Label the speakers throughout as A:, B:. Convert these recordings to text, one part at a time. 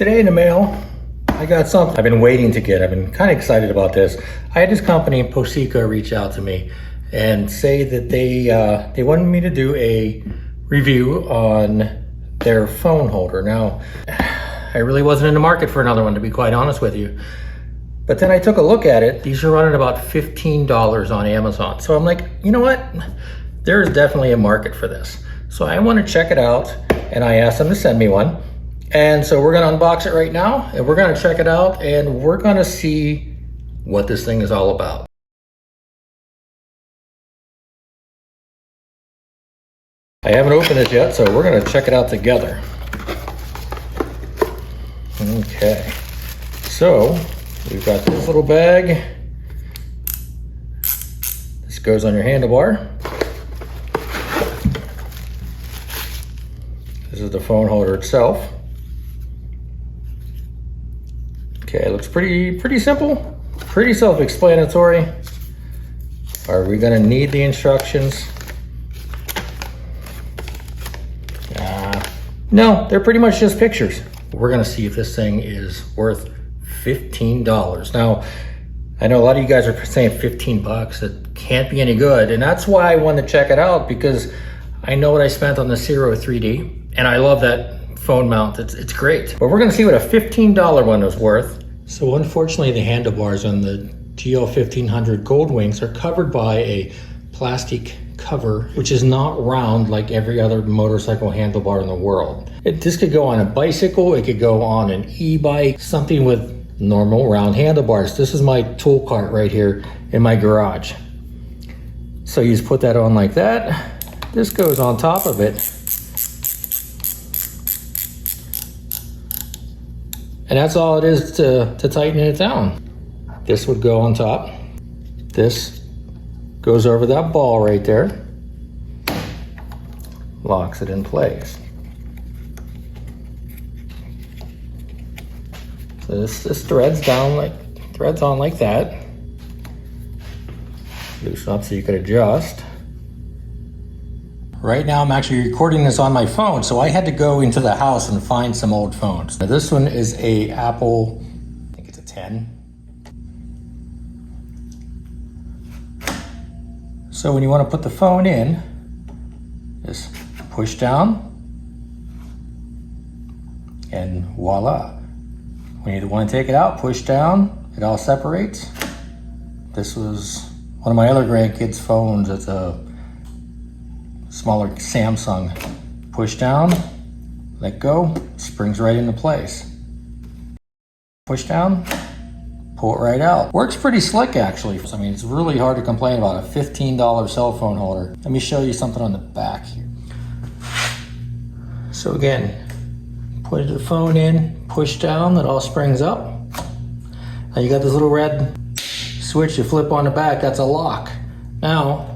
A: Today in the mail, I got something I've been waiting to get. I've been kind of excited about this. I had this company, Posiko, reach out to me and say that they wanted me to do a review on their phone holder. Now, I really wasn't in the market for another one, to be quite honest with you. But then I took a look at it. These are running about $15 on Amazon. So I'm like, you know what? There is definitely a market for this. So I want to check it out, and I asked them to send me one. And so we're gonna unbox it right now, and we're gonna check it out, and we're gonna see what this thing is all about. I haven't opened it yet, so we're gonna check it out together. Okay, so we've got this little bag. This goes on your handlebar. This is the phone holder itself. Okay, it looks pretty simple, pretty self-explanatory. Are we gonna need the instructions? No, they're pretty much just pictures. We're gonna see if this thing is worth $15. Now, I know a lot of you guys are saying 15 bucks, it can't be any good, and that's why I wanted to check it out, because I know what I spent on the Zero 3D, and I love that phone mount, it's great. But we're gonna see what a $15 one is worth. So unfortunately, the handlebars on the GL1500 Gold Wings are covered by a plastic cover, which is not round like every other motorcycle handlebar in the world. This could go on a bicycle, it could go on an e-bike, something with normal round handlebars. This is my tool cart right here in my garage. So you just put that on like that. This goes on top of it. And that's all it is to tighten it down. This would go on top. This goes over that ball right there. Locks it in place. So this threads on like that. Loosen up so you can adjust. Right now I'm actually recording this on my phone, so I had to go into the house and find some old phones. Now this one is a Apple, I think it's a 10. So when you want to put the phone in, just push down, and voila. When you want to take it out, push down, it all separates. This was one of my other grandkids' phones. It's a smaller Samsung. Push down, let go, springs right into place. Push down, pull it right out. Works pretty slick actually. I mean, it's really hard to complain about a $15 cell phone holder. Let me show you something on the back here. So again, put the phone in, push down, it all springs up. Now you got this little red switch you flip on the back, that's a lock. Now,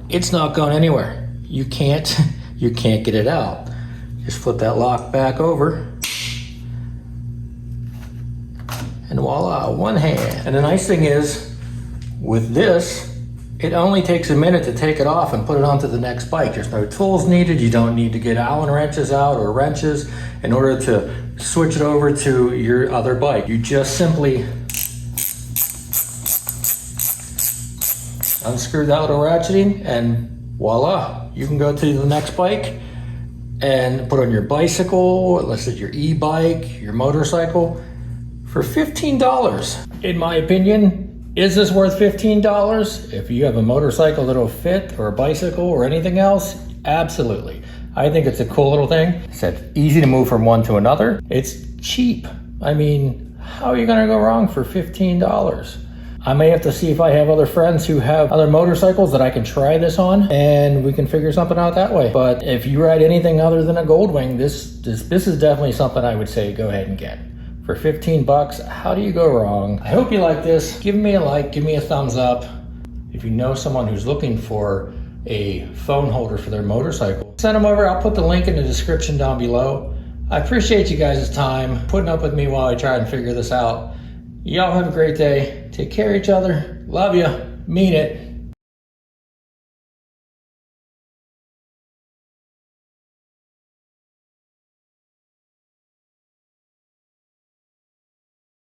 A: it's not going anywhere. You can't get it out. Just flip that lock back over. And voila, one hand. And the nice thing is, with this, it only takes a minute to take it off and put it onto the next bike. There's no tools needed. You don't need to get Allen wrenches out or wrenches in order to switch it over to your other bike. You just simply unscrew that little ratcheting and voila, you can go to the next bike and put on your bicycle, let's say your e-bike, your motorcycle, for $15. In my opinion, is this worth $15? If you have a motorcycle that'll fit, or a bicycle or anything else, absolutely. I think it's a cool little thing. It's easy to move from one to another. It's cheap. I mean, how are you gonna go wrong for $15? I may have to see if I have other friends who have other motorcycles that I can try this on, and we can figure something out that way. But if you ride anything other than a Gold Wing, this is definitely something I would say go ahead and get. For 15 bucks, how do you go wrong? I hope you like this. Give me a like, give me a thumbs up. If you know someone who's looking for a phone holder for their motorcycle, send them over. I'll put the link in the description down below. I appreciate you guys' time, putting up with me while I try and figure this out. Y'all have a great day. Take care of each other. Love you. Mean it.